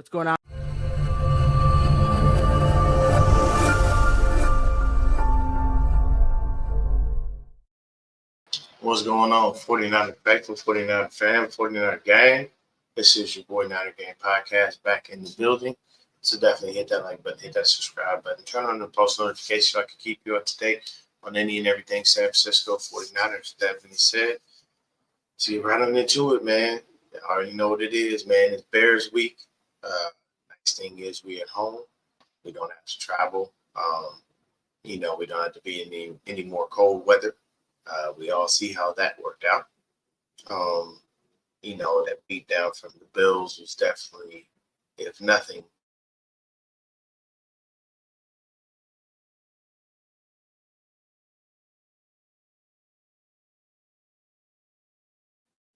What's going on? What's going on? 49er Faithful, 49er Fam, 49er Gang. This is your boy Niner Gang Podcast back in the building. So definitely hit that like button, hit that subscribe button, turn on the post notifications so I can keep you up to date on any and everything San Francisco 49ers. That being said, so you're right on into it, man. I already know what it is, man. It's Bears week. Next thing is we at home. We don't have to travel. We don't have to be in any more cold weather. We all see how that worked out. Um, that beat down from the Bills was definitely, if nothing,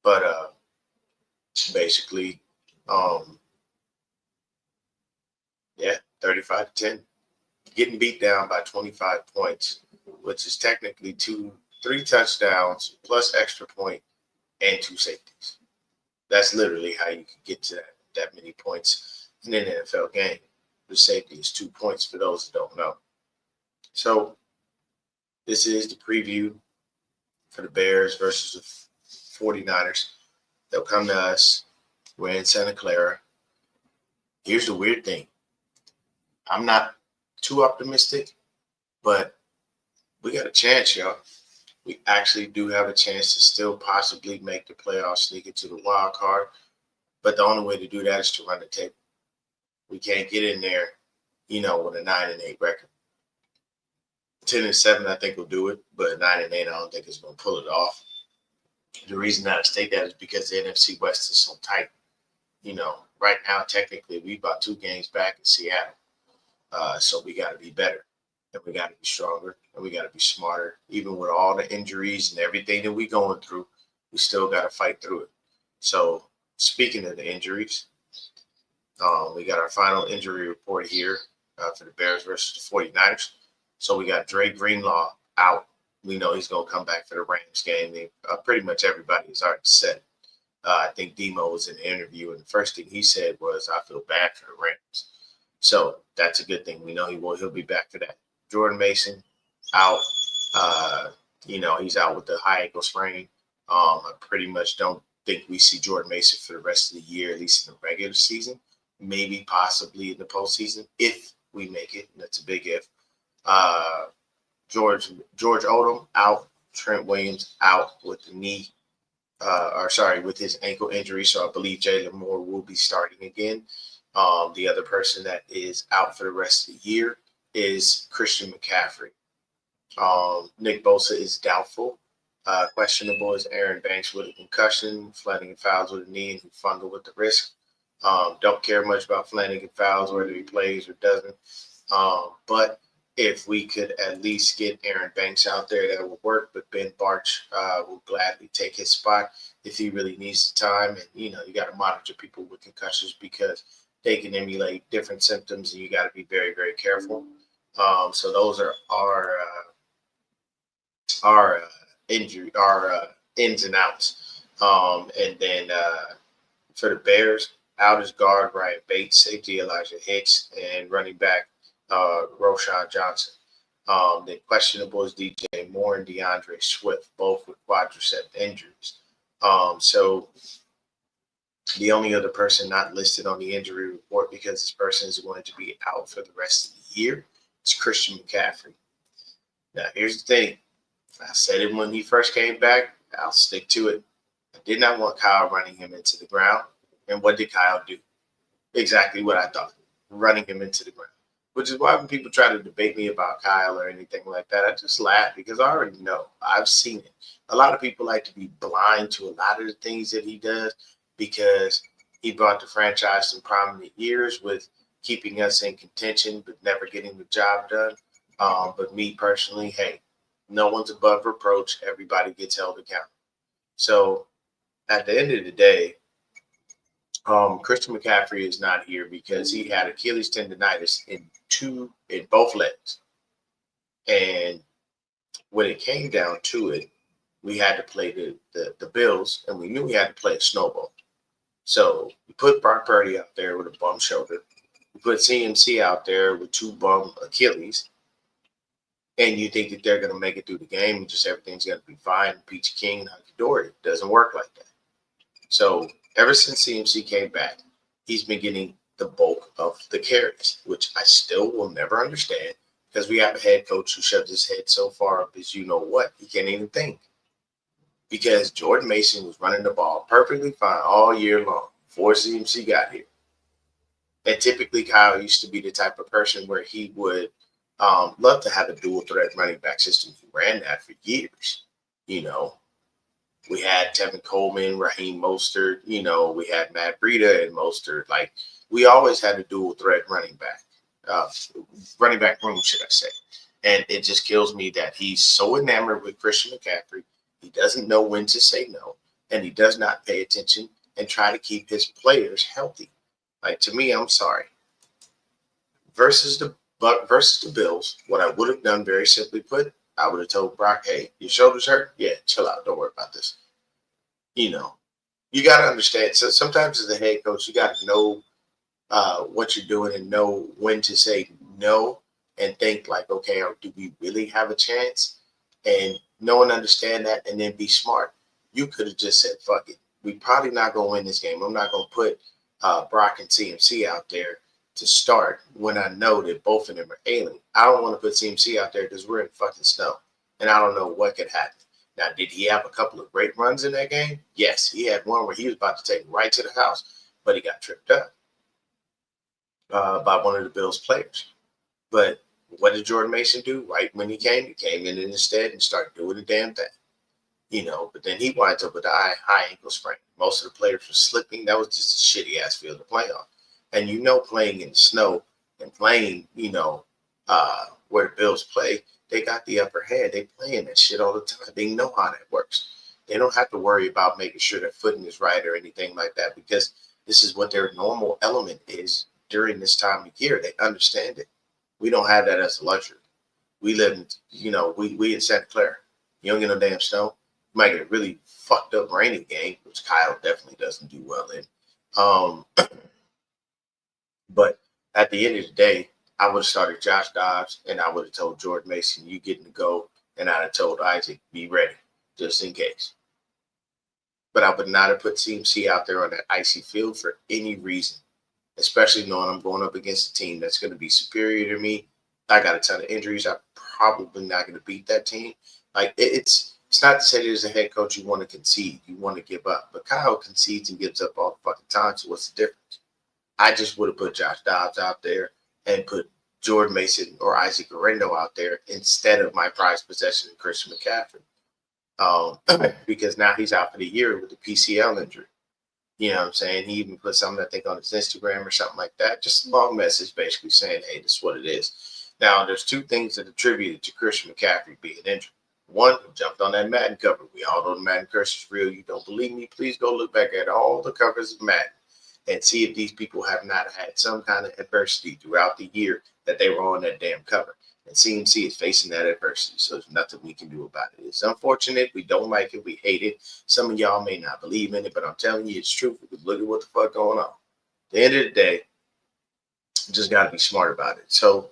but basically, um, yeah, 35 to 10, getting beat down by 25 points, which is technically three touchdowns plus extra point and two safeties. That's literally how you can get to that many points in an NFL game. The safety is 2 points for those that don't know. So this is the preview for the Bears versus the 49ers. They'll come to us. We're in Santa Clara. Here's the weird thing. I'm not too optimistic, but we got a chance, y'all. We actually do have a chance to still possibly make the playoffs, sneak into the wild card. But the only way to do that is to run the table. We can't get in there, with a 9-8 record. 10-7, I think will do it, but 9-8, I don't think it's going to pull it off. The reason that I state that is because the NFC West is so tight. Right now, technically, we about 2 games back in Seattle. So we got to be better, and we got to be stronger, and we got to be smarter. Even with all the injuries and everything that we're going through, we still got to fight through it. So speaking of the injuries, we got our final injury report here for the Bears versus the 49ers. So we got Dre Greenlaw out. We know he's going to come back for the Rams game. Pretty much everybody has already said. I think Demo was in the interview, and the first thing he said was, I feel bad for the Rams. So that's a good thing. We know he'll be back for that. Jordan Mason out. He's out with the high ankle sprain. I pretty much don't think we see Jordan Mason for the rest of the year, at least in the regular season. Maybe possibly in the postseason if we make it. That's a big if. George Odom out. Trent Williams out with the with his ankle injury. So I believe Jalen Moore will be starting again. The other person that is out for the rest of the year is Christian McCaffrey. Nick Bosa is doubtful. Questionable is Aaron Banks with a concussion, Flanagan Fowles with a knee, and Hufanga with the wrist. Don't care much about Flanagan Fowles, whether he plays or doesn't. But if we could at least get Aaron Banks out there, that would work. But Ben Barch will gladly take his spot if he really needs the time. And, you got to monitor people with concussions because they can emulate different symptoms, and you got to be very, very careful. So those are our injury, our ins and outs. And then for the Bears, out is guard Ryan Bates, safety Elijah Hicks, and running back Roschon Johnson. Then questionable is DJ Moore and DeAndre Swift, both with quadricep injuries. So the only other person not listed on the injury report because this person is going to be out for the rest of the year is Christian McCaffrey. Now, here's the thing. I said it when he first came back. I'll stick to it. I did not want Kyle running him into the ground. And what did Kyle do? Exactly what I thought, running him into the ground. Which is why when people try to debate me about Kyle or anything like that, I just laugh because I already know. I've seen it. A lot of people like to be blind to a lot of the things that he does because he brought the franchise some prominent years with keeping us in contention but never getting the job done. But me personally, hey, no one's above reproach. Everybody gets held accountable. So at the end of the day, Christian McCaffrey is not here because he had Achilles tendonitis in both legs. And when it came down to it, we had to play the Bills, and we knew we had to play a snowball. So you put Brock Purdy out there with a bum shoulder. You put CMC out there with two bum Achilles, and you think that they're going to make it through the game and just everything's going to be fine. Peachy King and Hunky Dory. It doesn't work like that. So ever since CMC came back, he's been getting the bulk of the carries, which I still will never understand because we have a head coach who shoved his head so far up as you know what, he can't even think. Because Jordan Mason was running the ball perfectly fine all year long before CMC got here. And typically, Kyle used to be the type of person where he would love to have a dual threat running back system. He ran that for years. You know, we had Tevin Coleman, Raheem Mostert. You know, we had Matt Breida and Mostert. Like, we always had a dual threat running back room, should I say. And it just kills me that he's so enamored with Christian McCaffrey. He doesn't know when to say no, and he does not pay attention and try to keep his players healthy. Like, to me, I'm sorry. Versus the Bills, what I would have done, very simply put, I would have told Brock, "Hey, your shoulders hurt? Yeah, chill out. Don't worry about this." You know, you got to understand. So sometimes as a head coach, you got to know what you're doing and know when to say no and think like, okay, do we really have a chance? And know and understand that, and then be smart. You could have just said, "Fuck it. We probably not gonna win this game. I'm not gonna put Brock and CMC out there to start when I know that both of them are ailing. I don't want to put CMC out there because we're in fucking snow, and I don't know what could happen." Now, did he have a couple of great runs in that game? Yes, he had one where he was about to take right to the house, but he got tripped up by one of the Bills players. But what did Jordan Mason do? Right when he came in instead and started doing the damn thing. You know, but then he winds up with a high ankle sprain. Most of the players were slipping. That was just a shitty ass field to play on. And you know, playing in the snow and playing, where the Bills play, they got the upper hand. They playing that shit all the time. They know how that works. They don't have to worry about making sure their footing is right or anything like that because this is what their normal element is during this time of year. They understand it. We don't have that as a luxury. We live in, we in Santa Clara. You don't get no damn snow. You might get a really fucked up rainy game, which Kyle definitely doesn't do well in. But at the end of the day, I would have started Josh Dobbs and I would have told Jordan Mason, you getting to go. And I'd have told Isaac, be ready, just in case. But I would not have put CMC out there on that icy field for any reason, especially knowing I'm going up against a team that's going to be superior to me. I got a ton of injuries. I'm probably not going to beat that team. Like, it's not to say that as a head coach you want to concede, you want to give up. But Kyle concedes and gives up all the fucking time. So what's the difference? I just would have put Josh Dobbs out there and put Jordan Mason or Isaac Orlando out there instead of my prized possession, Christian McCaffrey. Because now he's out for the year with the PCL injury. You know what I'm saying? He even put something, I think, on his Instagram or something like that. Just a long message basically saying, hey, this is what it is. Now, there's two things that attributed to Christian McCaffrey being injured. One, he jumped on that Madden cover. We all know the Madden curse is real. You don't believe me? Please go look back at all the covers of Madden and see if these people have not had some kind of adversity throughout the year that they were on that damn cover. And CMC is facing that adversity, so there's nothing we can do about it. It's unfortunate. We don't like it. We hate it. Some of y'all may not believe in it, but I'm telling you, it's true. Because look at what the fuck going on. At the end of the day, you just got to be smart about it. So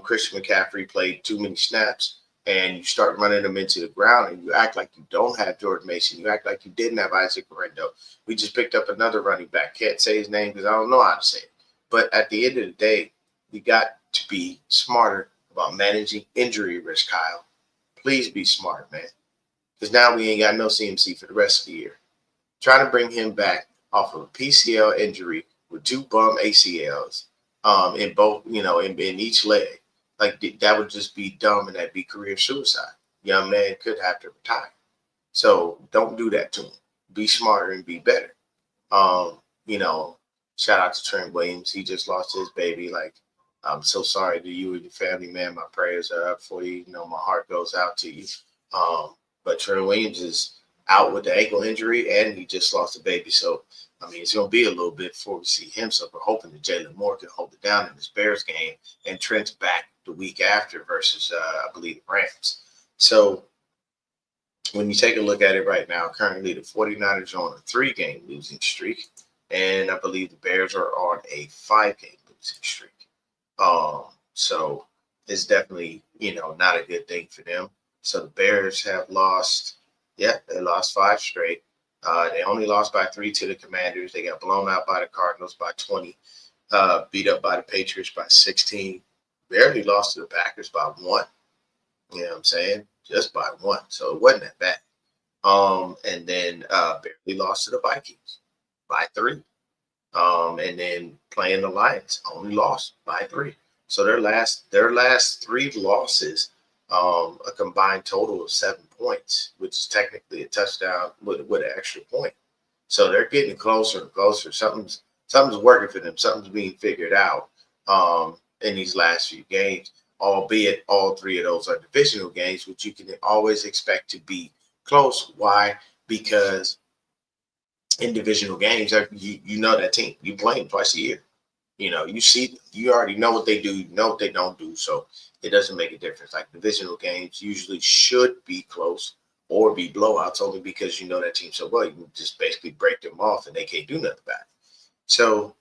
Christian McCaffrey played too many snaps, and you start running them into the ground, and you act like you don't have Jordan Mason. You act like you didn't have Isaac Orlando. We just picked up another running back. Can't say his name because I don't know how to say it. But at the end of the day, we got to be smarter about managing injury risk, Kyle. Please be smart, man. Because now we ain't got no CMC for the rest of the year. Trying to bring him back off of a PCL injury with two bum ACLs in both, in each leg. Like, that would just be dumb and that'd be career suicide. Young man could have to retire. So don't do that to him. Be smarter and be better. Shout out to Trent Williams. He just lost his baby. Like, I'm so sorry to you and your family, man. My prayers are up for you. My heart goes out to you. But Trent Williams is out with the ankle injury, and he just lost a baby. So, it's going to be a little bit before we see him. So we're hoping that Jalen Moore can hold it down in this Bears game, and Trent's back the week after versus, I believe, the Rams. So when you take a look at it right now, currently the 49ers are on a 3-game losing streak. and I believe the Bears are on a 5 game losing streak. Um, so it's definitely, not a good thing for them. So the Bears have lost, yeah, they lost 5 straight. They only lost by 3 to the Commanders. They got blown out by the Cardinals by 20, beat up by the Patriots by 16, barely lost to the Packers by 1. You know what I'm saying? Just by 1. So it wasn't that bad. And then barely lost to the Vikings by 3. And then playing the Lions, only lost by 3. So their last 3 losses, a combined total of 7 points, which is technically a touchdown with an extra point. So they're getting closer and closer. Something's working for them. Something's being figured out in these last few games. Albeit all 3 of those are divisional games, which you can always expect to be close. Why? Because in divisional games, you know that team. You play them twice a year. You see, you already know what they do. You know what they don't do. So it doesn't make a difference. Like divisional games usually should be close or be blowouts only because you know that team so well. You can just basically break them off and they can't do nothing about it. So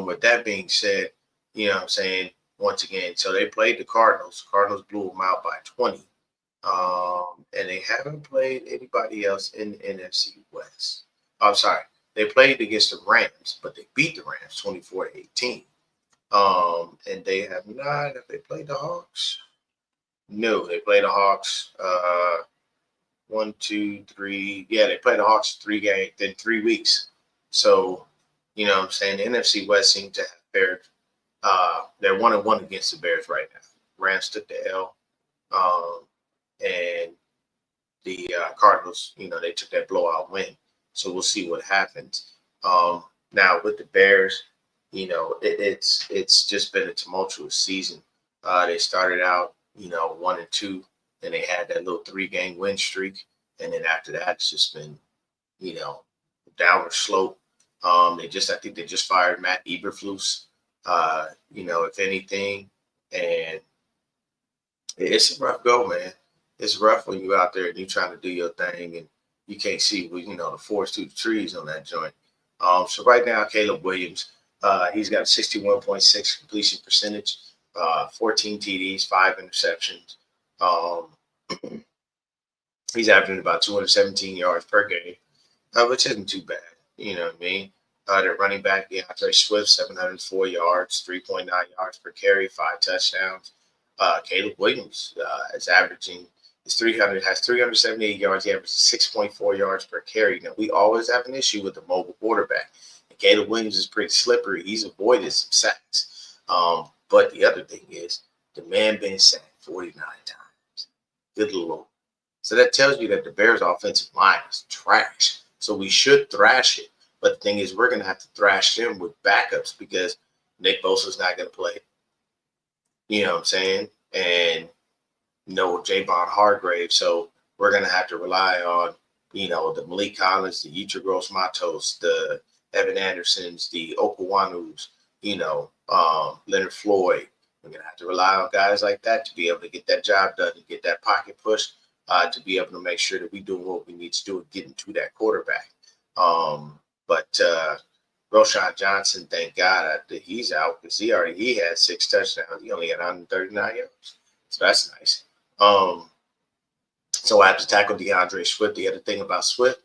with that being said, what I'm saying, once again, so they played the Cardinals. Cardinals blew them out by 20. And they haven't played anybody else in the NFC West. I'm sorry. They played against the Rams, but they beat the Rams 24-18. And they have they played the Hawks? No, they played the Hawks 1, 2, 3. Yeah, they played the Hawks 3 games in 3 weeks. So, what I'm saying, the NFC West seems to have fared. They're 1-1 against the Bears right now. Rams took the L. And the Cardinals, they took that blowout win. So we'll see what happens. Now with the Bears, it's just been a tumultuous season. They started out, 1-2, then they had that little 3 game win streak, and then after that, it's just been, downward slope. I think they just fired Matt Eberflus. If anything, and it's a rough go, man. It's rough when you're out there and you're trying to do your thing and you can't see, the forest through the trees on that joint. So right now, Caleb Williams, he's got a 61.6 completion percentage, 14 TDs, 5 interceptions. He's averaging about 217 yards per game, which isn't too bad. You know what I mean? Their running back, DeAndre Swift, 704 yards, 3.9 yards per carry, 5 touchdowns. Caleb Williams is averaging has 378 yards. He averages 6.4 yards per carry. Now, we always have an issue with the mobile quarterback. And Caleb Williams is pretty slippery. He's avoided some sacks. But the other thing is, the man been sacked 49 times. Good Lord. So that tells you that the Bears' offensive line is trash. So we should thrash it. But the thing is, we're going to have to thrash them with backups because Nick Bosa's not going to play. You know what I'm saying? And no Javon Hargrave. So we're going to have to rely on, the Malik Collins, the Yetur Gross-Matos, the Evan Andersons, the Okwanus, Leonard Floyd. We're going to have to rely on guys like that to be able to get that job done and get that pocket push, to be able to make sure that we do what we need to do and getting to that quarterback. But Roschon Johnson, thank God that he's out because he had 6 touchdowns. He only had 139 yards. So that's nice. So I have to tackle DeAndre Swift. The other thing about Swift,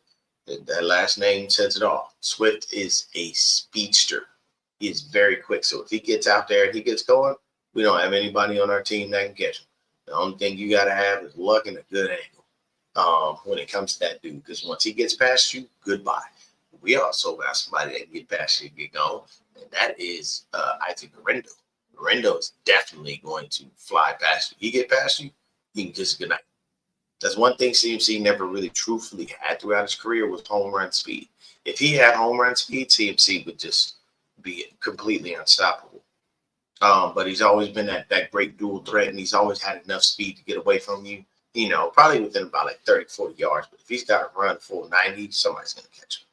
that last name says it all. Swift is a speedster. He is very quick. So if he gets out there and he gets going, we don't have anybody on our team that can catch him. The only thing you got to have is luck and a good angle when it comes to that dude. Because once he gets past you, goodbye. We also got somebody that can get past you and get going, and that is Isaac Guerendo. Guerendo is definitely going to fly past you. He get past you, you can kiss a goodnight. That's one thing CMC never really truthfully had throughout his career was home run speed. If he had home run speed, CMC would just be completely unstoppable. But he's always been that great dual threat, and he's always had enough speed to get away from you, probably within about like 30, 40 yards. But if he's got to run full 90, somebody's going to catch him.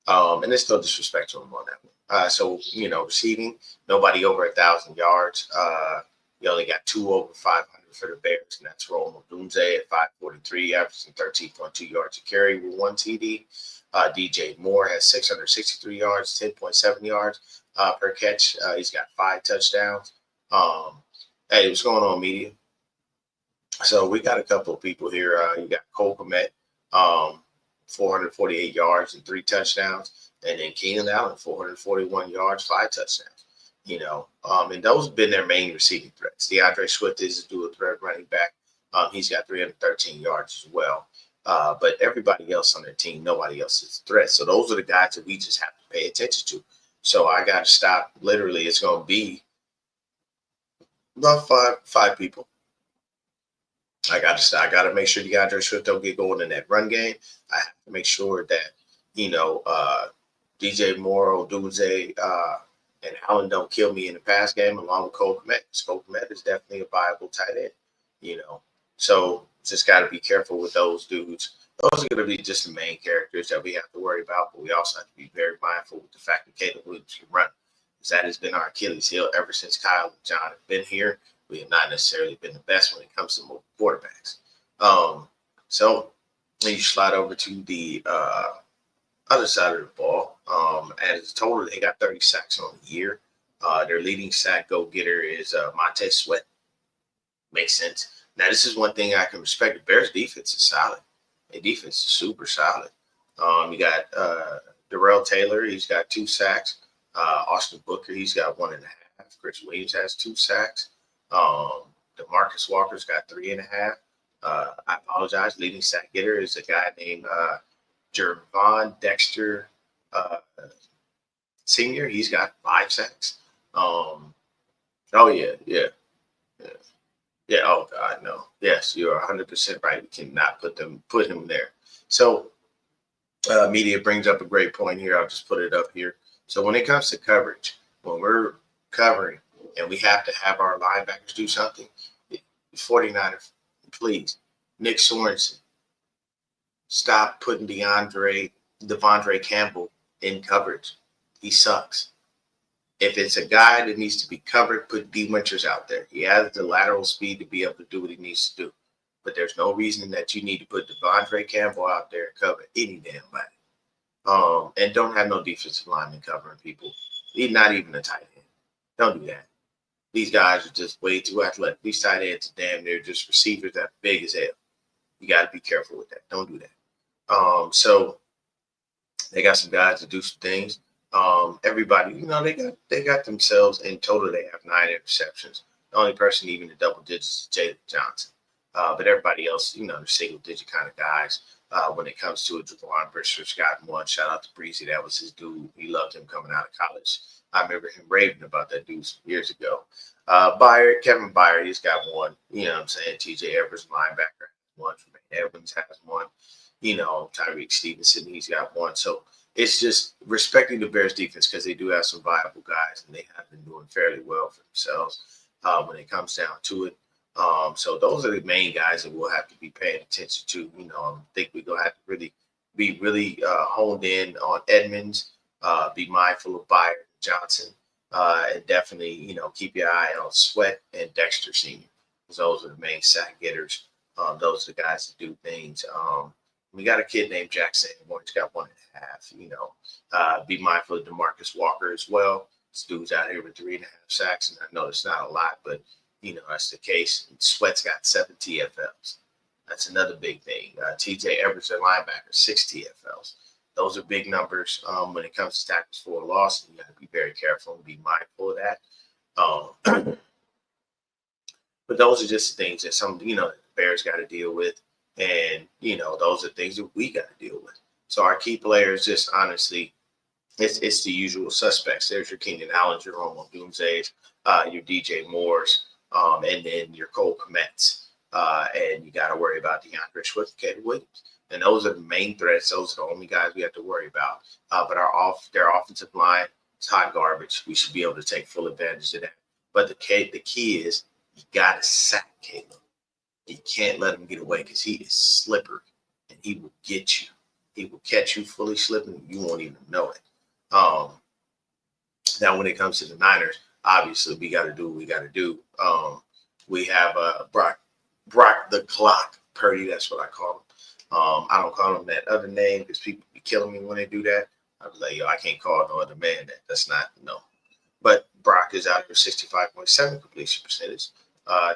And there's no disrespect to him on that one. So, receiving, nobody over 1,000 yards. You only got two over 500 for the Bears, and that's Rome Odunze at 543, averaging 13.2 yards a carry with one TD. DJ Moore has 663 yards, 10.7 yards per catch. He's got 5 touchdowns. Hey, what's going on, media? So we got a couple of people here. You got Cole Kmet, 448 yards and 3 touchdowns, and then Keenan Allen, 441 yards, 5 touchdowns. And those have been their main receiving threats. DeAndre Swift is a dual threat running back. He's got 313 yards as well. But everybody else on their team, nobody else is a threat. So those are the guys that we just have to pay attention to. So I got to stop. Literally, it's going to be about five people. I got to stop. I got to make sure DeAndre Swift don't get going in that run game. I have to make sure that, DJ Moore, Odunze, and Allen don't kill me in the pass game along with Cole Kmet. Cole Kmet is definitely a viable tight end, So just got to be careful with those dudes. Those are going to be just the main characters that we have to worry about, but we also have to be very mindful with the fact that Caleb Williams can run. Because that has been our Achilles heel ever since Kyle and John have been here. We have not necessarily been the best when it comes to mobile quarterbacks. So then you slide over to the other side of the ball. As a total, they got 30 sacks on the year. Their leading sack go-getter is Montez Sweat. Makes sense. Now, this is one thing I can respect. The Bears' defense is solid. Their defense is super solid. You got Darrell Taylor. He's got 2 sacks. Austin Booker, he's got 1.5. Chris Williams has 2 sacks. DeMarcus Walker's got 3.5. I apologize. Leading sack getter is a guy named Jervon Dexter Sr. He's got 5 sacks. Oh yeah. Oh God, no. Yes, you're 100% right. We cannot put him there. So media brings up a great point here. I'll just put it up here. So when it comes to coverage, when we're covering and we have to have our linebackers do something, 49ers, please, Nick Sorensen, stop putting Devondre Campbell in coverage. He sucks. If it's a guy that needs to be covered, put D. Winters out there. He has the lateral speed to be able to do what he needs to do. But there's no reason that you need to put Devondre Campbell out there and cover any damn body. And don't have no defensive lineman covering people. Not even a tight end. Don't do that. These guys are just way too athletic. These tight ends are damn near just receivers that are big as hell. You got to be careful with that. Don't do that. So they got some guys to do some things. Everybody, they got themselves in total. They have 9 interceptions. The only person even in double digits is Jalen Johnson. But everybody else, they're single digit kind of guys. When it comes to it, Javon Brister's got 1. Shout out to Breezy. That was his dude. He loved him coming out of college. I remember him raving about that dude some years ago. Kevin Byard, he's got 1. You know what I'm saying? TJ Evers, linebacker, has 1. Jermaine Evans has 1. Tyreek Stevenson, he's got 1. So it's just respecting the Bears defense because they do have some viable guys and they have been doing fairly well for themselves when it comes down to it. So those are the main guys that we'll have to be paying attention to. I think we're going to have to be really honed in on Edmonds, be mindful of Byard and Johnson, and definitely, keep your eye on Sweat and Dexter Sr. because those are the main sack getters. Those are the guys that do things. We got a kid named Jackson. He's got 1.5. Be mindful of DeMarcus Walker as well. This dude's out here with 3.5 sacks, and I know it's not a lot, but that's the case. Sweat's got 7 TFLs. That's another big thing. TJ Evers, their linebacker, 6 TFLs. Those are big numbers when it comes to tackles for a loss. And you got to be very careful and be mindful of that. But those are just things that the Bears got to deal with. And, those are things that we got to deal with. So our key players, just honestly, it's the usual suspects. There's your Keenan Allen, your Rome Odunze, your DJ Moores, and then your Cole Kmets. And you got to worry about DeAndre Swift, Caleb Williams. And those are the main threats. Those are the only guys we have to worry about. But their offensive line is hot garbage. We should be able to take full advantage of that. But the key is you got to sack Caleb. You can't let him get away because he is slippery and he will get you. He will catch you fully slipping. You won't even know it. Now, when it comes to the Niners, obviously we got to do what we got to do. We have Brock the Glock Purdy. That's what I call him. I don't call him that other name because people be killing me when they do that. I was like, yo, I can't call no other man that. That's not no. But Brock is out here 65.7 completion percentage,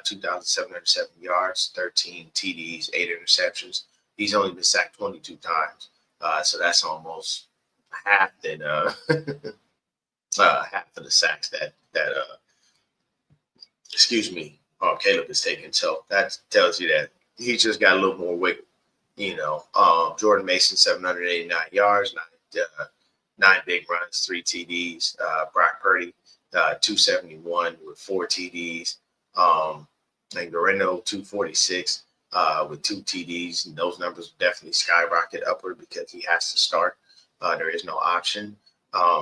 2,707 yards, 13 TDs, 8 interceptions. He's only been sacked 22 times. So that's almost half that half of the sacks that excuse me, Caleb is taking. So that tells you that he just got a little more wiggle. Jordan Mason, 789 yards, nine big runs, 3 TDs. Brock Purdy, 271 with 4 TDs. And Guerrero, 246 with 2 TDs. And those numbers definitely skyrocket upward because he has to start. There is no option.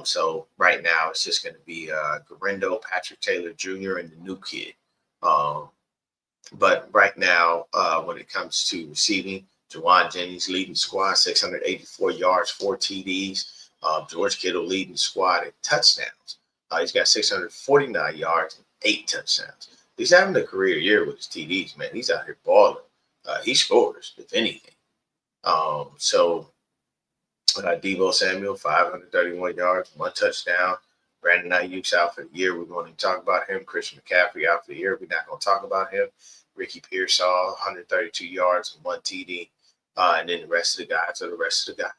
So right now it's just going to be Guerrero, Patrick Taylor Jr., and the new kid. But right now, when it comes to receiving, Jauan Jennings leading the squad, 684 yards, 4 TDs. George Kittle leading the squad in touchdowns. He's got 649 yards and 8 touchdowns. He's having a career year with his TDs, man. He's out here balling. He scores, if anything. So Deebo Samuel, 531 yards, 1 touchdown. Brandon Ayuk's out for the year. We're going to talk about him. Christian McCaffrey out for the year. We're not going to talk about him. Ricky Pearsall, 132 yards and 1 TD. And then the rest of the guys are the rest of the guys.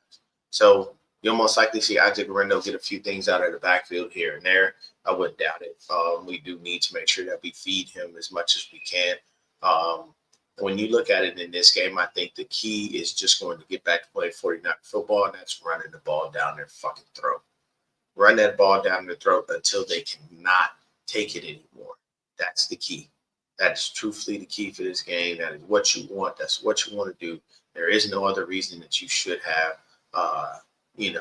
So you'll most likely see Isaac Guerrero get a few things out of the backfield here and there. I wouldn't doubt it. We do need to make sure that we feed him as much as we can. When you look at it in this game, I think the key is just going to get back to playing 49 football, and that's running the ball down their fucking throat. Run that ball down their throat until they cannot take it anymore. That's the key. That is truthfully the key for this game. That is what you want. That's what you want to do. There is no other reason that you should have, in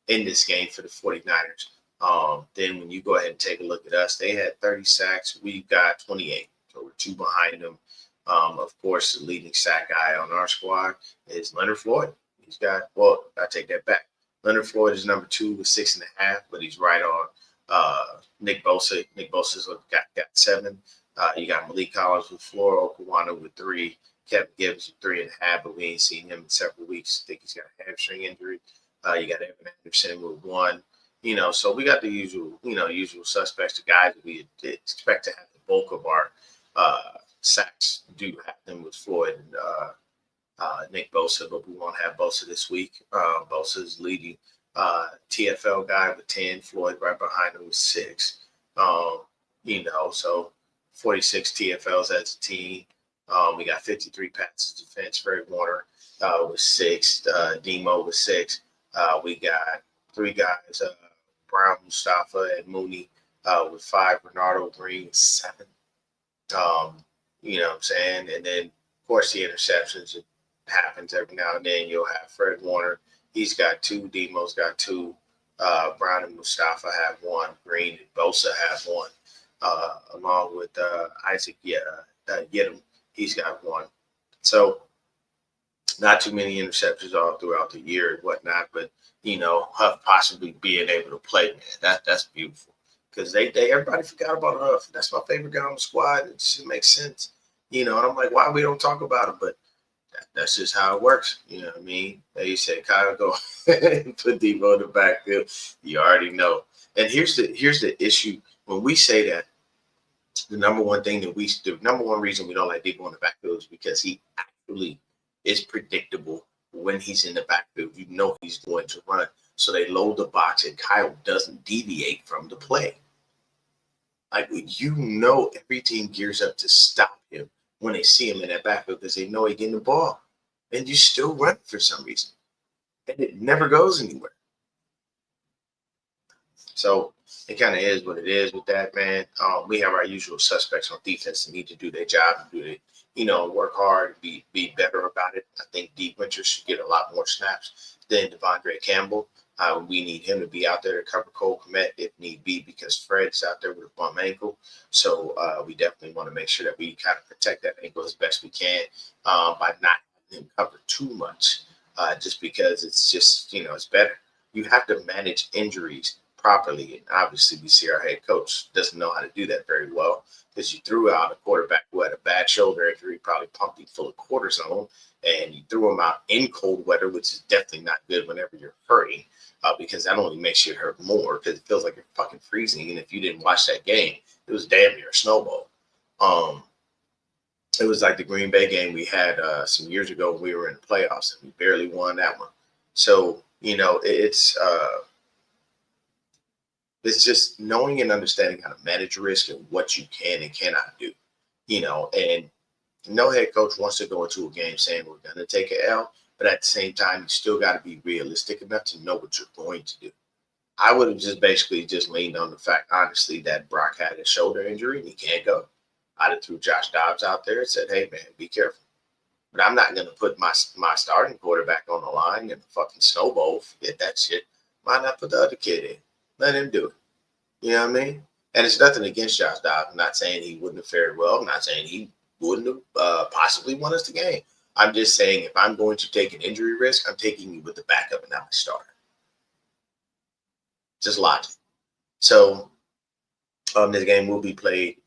this game for the 49ers. Then when you go ahead and take a look at us, they had 30 sacks. We've got 28. So we're 2 behind them. Of course, the leading sack guy on our squad is Leonard Floyd. I take that back. Leonard Floyd is number 2 with 6.5, but he's right on Nick Bosa. Nick Bosa's got 7. You got Malik Collins with 4, Okuwana with 3, Kevin Gibbs with 3.5, but we ain't seen him in several weeks. I think he's got a hamstring injury. You got Evan Anderson with 1. So we got the usual suspects, the guys that we expect to have the bulk of our sacks do happen with Floyd and Nick Bosa, but we won't have Bosa this week. Bosa's leading TFL guy with 10, Floyd right behind him with 6. So 46 TFLs as a team. We got 53 passes defense. Fred Warner with 6, Demo with 6. We got 3 guys, Brown, Mustafa, and Mooney with 5. Bernardo Green with 7. You know what I'm saying? And then, of course, the interceptions. It happens every now and then. You'll have Fred Warner. He's got 2. Demo's got 2. Brown and Mustafa have 1. Green and Bosa have 1. Along with Isaac Yiadom. He's got 1. So not too many interceptions all throughout the year and whatnot, but, Huff possibly being able to play, man, that's beautiful. Because everybody forgot about Huff. That's my favorite guy on the squad. It just makes sense. And I'm like, why we don't talk about him? But that's just how it works. You know what I mean? They say, Kyle, go and put Deebo in the backfield. You already know. And here's the issue. When we say that, the number one reason we don't like Deebo in the backfield is because he actually is predictable when he's in the backfield. You know he's going to run. So they load the box and Kyle doesn't deviate from the play. Like, every team gears up to stop him when they see him in that backfield because they know he's getting the ball. And you still run for some reason. And it never goes anywhere. So it kind of is what it is with that, man. We have our usual suspects on defense that need to do their job and work hard, be better about it. I think Deke Winters should get a lot more snaps than Devondre Campbell. We need him to be out there to cover Cole Kmet if need be because Fred's out there with a bum ankle. So we definitely want to make sure that we kind of protect that ankle as best we can by not having him cover too much just because it's just, it's better. You have to manage injuries properly. And obviously, we see our head coach doesn't know how to do that very well because you threw out a quarterback who had a bad shoulder injury, probably pumped him full of cortisone, and you threw him out in cold weather, which is definitely not good whenever you're hurting. Because that only makes you hurt more because it feels like you're fucking freezing. And if you didn't watch that game, it was damn near a snowball. It was like the Green Bay game we had some years ago when we were in the playoffs and we barely won that one. So, it's just knowing and understanding how to manage risk and what you can and cannot do, and no head coach wants to go into a game saying we're going to take an L, but at the same time, you still got to be realistic enough to know what you're going to do. I would have just basically just leaned on the fact, honestly, that Brock had a shoulder injury and he can't go. I'd have threw Josh Dobbs out there and said, hey, man, be careful. But I'm not going to put my starting quarterback on the line in the fucking snowball. Forget that shit. Why not put the other kid in? Let him do it. You know what I mean? And it's nothing against Josh Dobbs. I'm not saying he wouldn't have fared well. I'm not saying he wouldn't have possibly won us the game. I'm just saying if I'm going to take an injury risk, I'm taking you with the backup and not my starter. Just logic. So this game will be played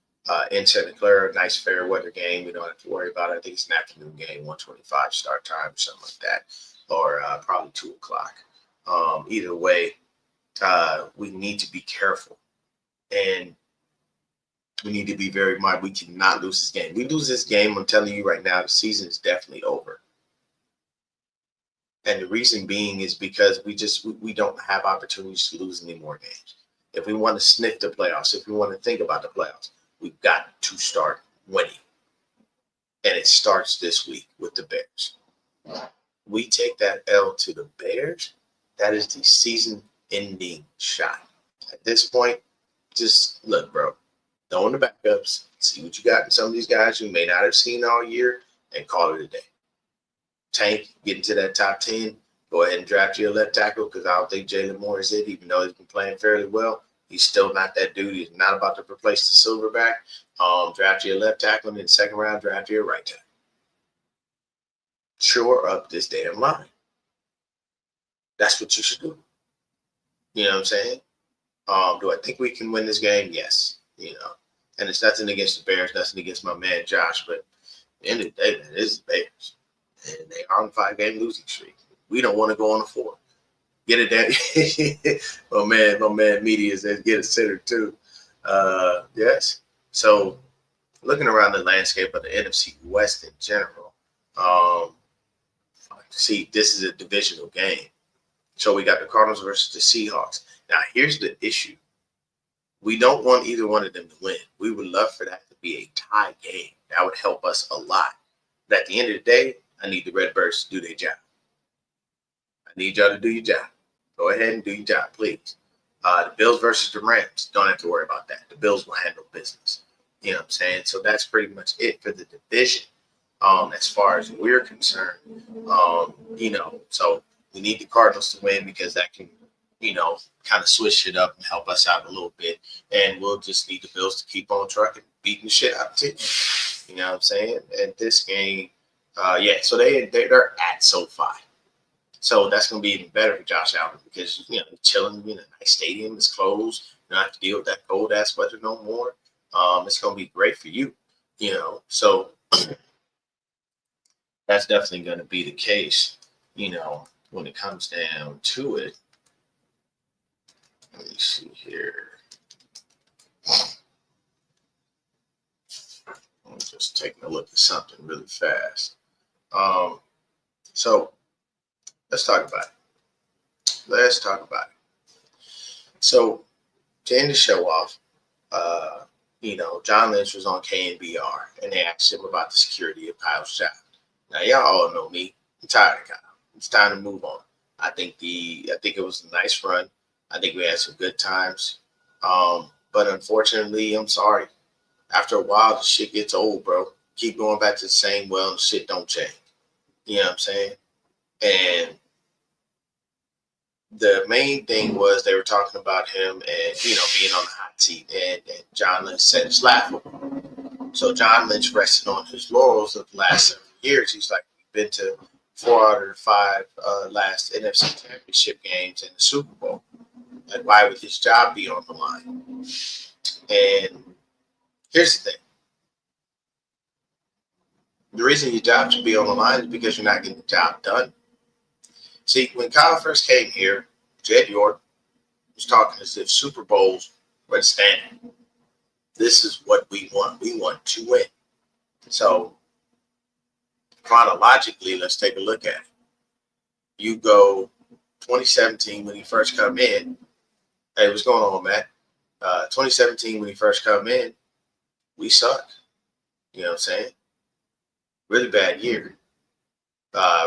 in Santa Clara. Nice fair weather game. We don't have to worry about it. I think it's an afternoon game, 1:25 start time, something like that, or probably 2 o'clock. Either way, we need to be careful. And we need to be very mindful. We cannot lose this game. We lose this game, I'm telling you right now, the season is definitely over. And the reason being is because we don't have opportunities to lose any more games. If we want to sniff the playoffs, if we want to think about the playoffs, we've got to start winning. And it starts this week with the Bears. We take that L to the Bears, that is the season-ending shot. At this point, just look, bro, throw in the backups, see what you got in some of these guys you may not have seen all year, and call it a day. Tank, get into that top 10. Go ahead and draft your left tackle because I don't think Jalen Moore is it, even though he's been playing fairly well. He's still not that dude. He's not about to replace the silverback. Draft your left tackle, and in the second round, draft your right tackle. Shore up this damn line. That's what you should do. You know what I'm saying? Do I think we can win this game? Yes. And it's nothing against the Bears, nothing against my man Josh, but at the end of the day, man, it's the Bears. And they are on a 5-game losing streak. We don't want to go on a 4. Get it down. my man media says get it centered too. Yes. So looking around the landscape of the NFC West in general, see, this is a divisional game. So we got the Cardinals versus the Seahawks. Now, here's the issue. We don't want either one of them to win. We would love for that to be a tie game. That would help us a lot. But at the end of the day, I need the Redbirds to do their job. I need y'all to do your job. Go ahead and do your job, please. The Bills versus the Rams. Don't have to worry about that. The Bills will handle business. You know what I'm saying? So that's pretty much it for the division. As far as we're concerned, so we need the Cardinals to win because that can, kind of switch it up and help us out a little bit. And we'll just need the Bills to keep on trucking, beating the shit out of the team. You know what I'm saying? And this game, so they're at SoFi. So that's going to be even better for Josh Allen because, chilling in a nice stadium is closed. You don't have to deal with that cold-ass weather no more. It's going to be great for you, So that's definitely going to be the case, when it comes down to it. Let me see here. I'm just taking a look at something really fast. So let's talk about it. So to end the show off, John Lynch was on KNBR and they asked him about the security of Kyle's job. Now y'all all know me. I'm tired of Kyle. It's time to move on. I think it was a nice run. I think we had some good times. But unfortunately, I'm sorry. After a while, the shit gets old, bro. Keep going back to the same well and shit don't change. You know what I'm saying? And the main thing was they were talking about him and, being on the hot seat. And John Lynch said it's laughable. So John Lynch rested on his laurels of the last several years. He's like, we've been to 4 out of the 5 last NFC Championship games in the Super Bowl. Like, why would his job be on the line? And here's the thing. The reason your job should be on the line is because you're not getting the job done. See, when Kyle first came here, Jed York was talking as if Super Bowls were the standard. This is what we want. We want to win. So chronologically, let's take a look at it. You go 2017 when he first come in. Hey, what's going on, Matt? 2017 when he first come in, we sucked. You know what I'm saying? Really bad year.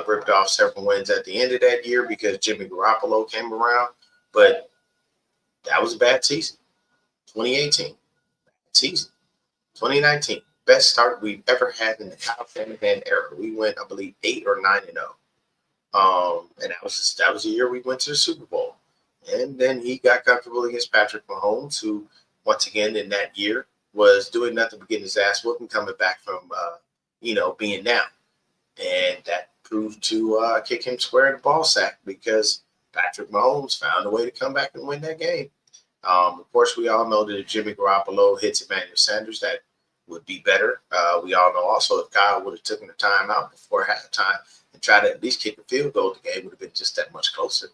Ripped off several wins at the end of that year because Jimmy Garoppolo came around. But that was a bad season. 2018, bad season. 2019, best start we've ever had in the Kyle Shanahan era. We went, I believe, 8 or 9-0. And that was the year we went to the Super Bowl. And then he got comfortable against Patrick Mahomes, who once again in that year was doing nothing but getting his ass whooped and coming back from being down. And that proved to kick him square in the ball sack because Patrick Mahomes found a way to come back and win that game. Of course, we all know that if Jimmy Garoppolo hits Emmanuel Sanders, that would be better. We all know also if Kyle would have taken the time out before halftime and tried to at least kick a field goal, the game would have been just that much closer.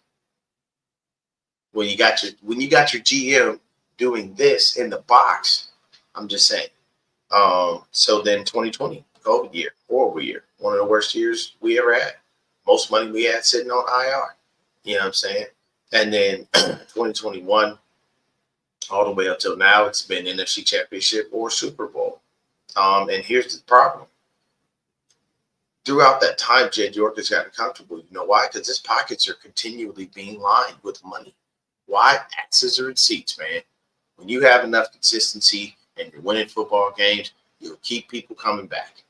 When you got your GM doing this in the box, I'm just saying. So then 2020, COVID year, horrible year, one of the worst years we ever had. Most money we had sitting on IR. You know what I'm saying? And then 2021, all the way up till now, it's been NFC Championship or Super Bowl. And here's the problem. Throughout that time, Jed York has gotten comfortable. You know why? Because his pockets are continually being lined with money. Why? Asses are in seats, man. When you have enough consistency and you're winning football games, you'll keep people coming back.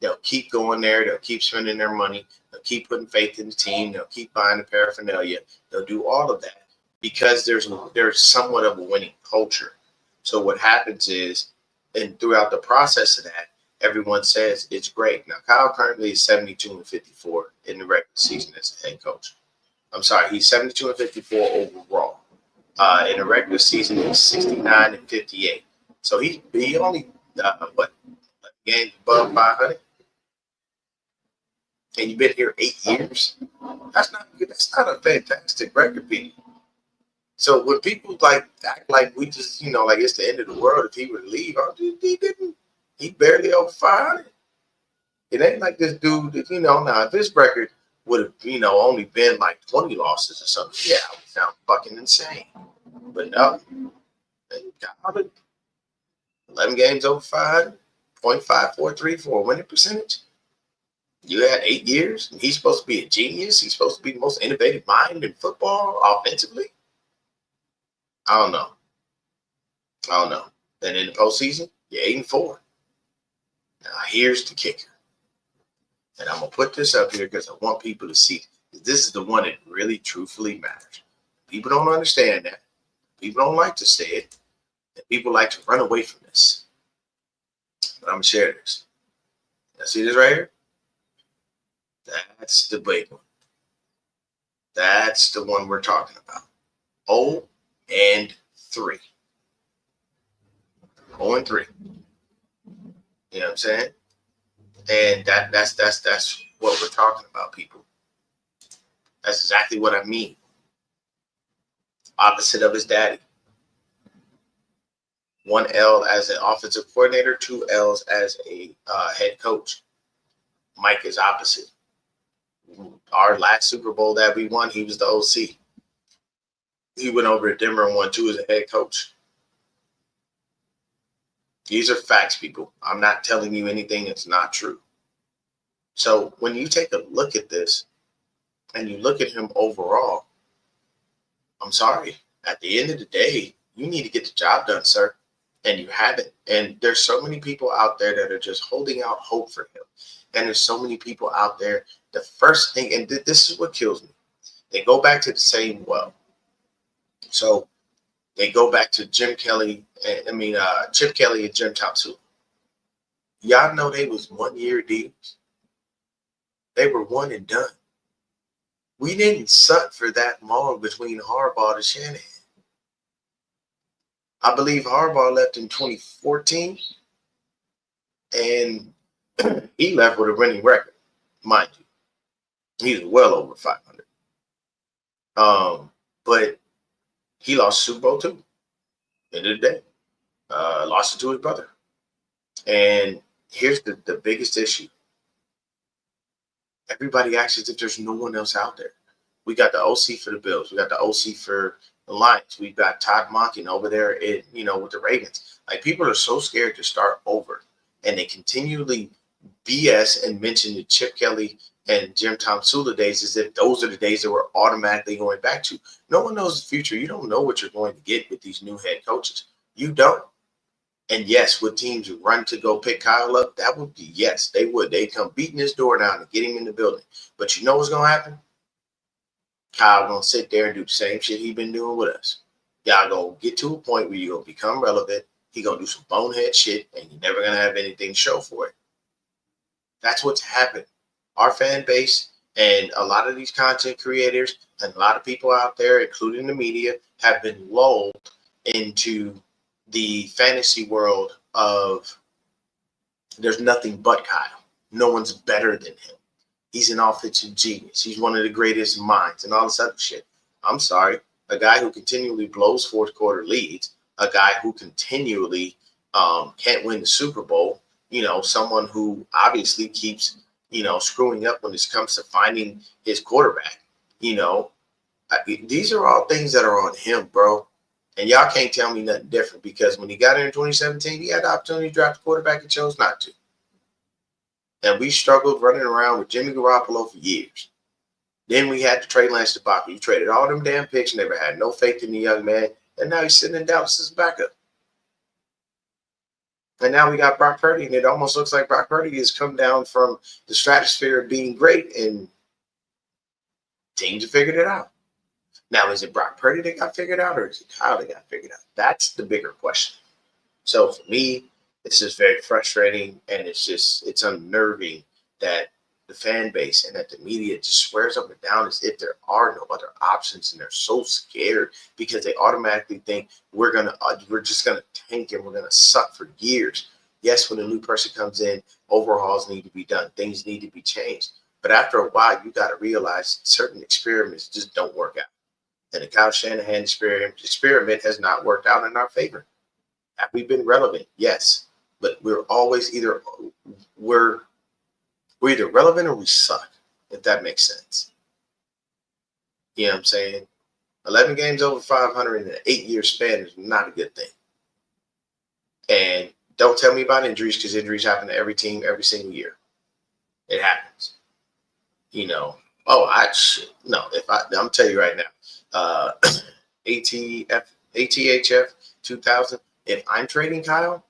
They'll keep going there. They'll keep spending their money. They'll keep putting faith in the team. They'll keep buying the paraphernalia. They'll do all of that because there's somewhat of a winning culture. So what happens is, and throughout the process of that, everyone says it's great. Now, Kyle currently is 72-54 in the regular season as a head coach. I'm sorry, he's 72-54 overall. In the regular season, he's 69-58. So he only games above 500, and you've been here 8 years. That's not good. That's not a fantastic record, people. So when people act like we just like it's the end of the world if he would leave, he didn't. He barely over 500. It ain't like this dude that now if his record would have only been like 20 losses or something, yeah, it would sound fucking insane. But no, they got 11 games over 500, 0.5434 winning percentage. You had 8 years, and he's supposed to be a genius. He's supposed to be the most innovative mind in football offensively. I don't know. Then in the postseason, you're 8-4. Now here's the kicker. And I'm going to put this up here because I want people to see. This is the one that really truthfully matters. People don't understand that. People don't like to say it. And people like to run away from this. But I'm going to share this. Now see this right here? That's the big one. That's the one we're talking about. 0-3. 0-3. You know what I'm saying? And that's what we're talking about, people. That's exactly what I mean. Opposite of his daddy. 1 L as an offensive coordinator, 2 L's as a head coach. Mike is opposite. Our last Super Bowl that we won, he was the OC. He went over to Denver and won 2 as a head coach. These are facts, people. I'm not telling you anything that's not true. So when you take a look at this and you look at him overall, I'm sorry. At the end of the day, you need to get the job done, sir. And you haven't. And there's so many people out there that are just holding out hope for him. And there's so many people out there. The first thing, and this is what kills me. They go back to the same well. So they go back to Chip Kelly and Jim Tomsula. Y'all know they was 1-year deals. They were one and done. We didn't suck for that long between Harbaugh to Shanahan. I believe Harbaugh left in 2014, and he left with a winning record, mind you. He's well over 500. But he lost Super Bowl too. End of the day, lost it to his brother. And here's the biggest issue. Everybody acts as if there's no one else out there. We got the OC for the Bills. We got the OC for the Lions. We've got Todd Monken over there with the Ravens. Like, people are so scared to start over, and they continually BS and mention the Chip Kelly and Jim Tomsula days as if those are the days that we're automatically going back to. No one knows the future. You don't know what you're going to get with these new head coaches. You don't. And yes, would teams run to go pick Kyle up? That would be yes, they would. They'd come beating his door down and get him in the building. But you know what's gonna happen? Kyle gonna sit there and do the same shit he been doing with us. Y'all gonna get to a point where you're gonna become relevant. He gonna do some bonehead shit, and you're never gonna have anything to show for it. That's what's happened. Our fan base and a lot of these content creators and a lot of people out there, including the media, have been lulled into the fantasy world of there's nothing but Kyle. No one's better than him. He's an offensive genius. He's one of the greatest minds and all this other shit. I'm sorry. A guy who continually blows fourth quarter leads, a guy who continually can't win the Super Bowl, someone who obviously keeps, screwing up when it comes to finding his quarterback. These are all things that are on him, bro. And y'all can't tell me nothing different, because when he got in 2017, he had the opportunity to draft a quarterback and chose not to. And we struggled running around with Jimmy Garoppolo for years. Then we had to trade Lance debacle. You traded all them damn picks, never had no faith in the young man, and now he's sitting in Dallas as a backup. And now we got Brock Purdy, and it almost looks like Brock Purdy has come down from the stratosphere of being great, and teams have figured it out. Now, is it Brock Purdy that got figured out, or is it Kyle that got figured out? That's the bigger question. So for me, it's just very frustrating, and it's unnerving that the fan base and that the media just swears up and down as if there are no other options, and they're so scared because they automatically think we're just gonna tank and we're gonna suck for years. Yes, when a new person comes in, overhauls need to be done, things need to be changed. But after a while, you got to realize certain experiments just don't work out. And the Kyle Shanahan experiment has not worked out in our favor. Have we been relevant? Yes. But we're always we're either relevant or we suck, if that makes sense. You know what I'm saying? 11 games over 500 in an 8-year span is not a good thing. And don't tell me about injuries, because injuries happen to every team every single year. It happens. I'm telling you right now. ATHF 2000. If I'm trading Kyle,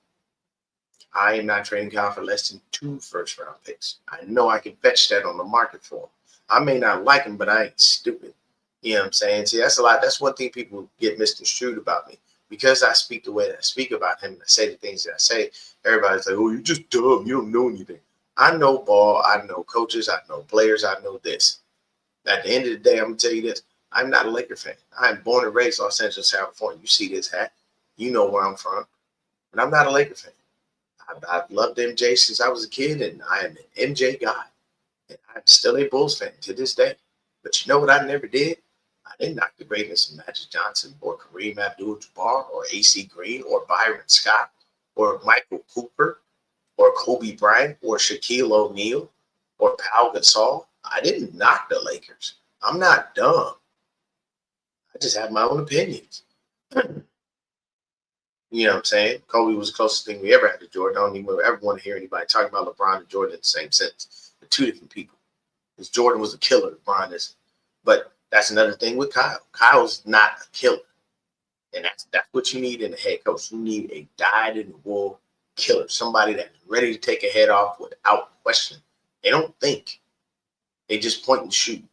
I am not trading Kyle for less than 2 first-round picks. I know I can fetch that on the market for him. I may not like him, but I ain't stupid. You know what I'm saying? See, that's a lot. That's one thing people get misconstrued about me. Because I speak the way that I speak about him and I say the things that I say, everybody's like, oh, you're just dumb. You don't know anything. I know ball. I know coaches. I know players. I know this. At the end of the day, I'm going to tell you this. I'm not a Laker fan. I'm born and raised Los Angeles, California. You see this hat. You know where I'm from. But I'm not a Laker fan. I've loved MJ since I was a kid, and I am an MJ guy. And I'm still a Bulls fan to this day. But you know what I never did? I didn't knock the greatness of Magic Johnson or Kareem Abdul-Jabbar or A.C. Green or Byron Scott or Michael Cooper or Kobe Bryant or Shaquille O'Neal or Pau Gasol. I didn't knock the Lakers. I'm not dumb. I just have my own opinions. You know what I'm saying? Kobe was the closest thing we ever had to Jordan. I don't even ever want to hear anybody talking about LeBron and Jordan in the same sentence. They're two different people. Because Jordan was a killer, LeBron isn't. But that's another thing with Kyle. Kyle's not a killer. And that's what you need in a head coach. You need a dyed-in-the-wool killer. Somebody that's ready to take a head off without question. They don't think. They just point and shoot.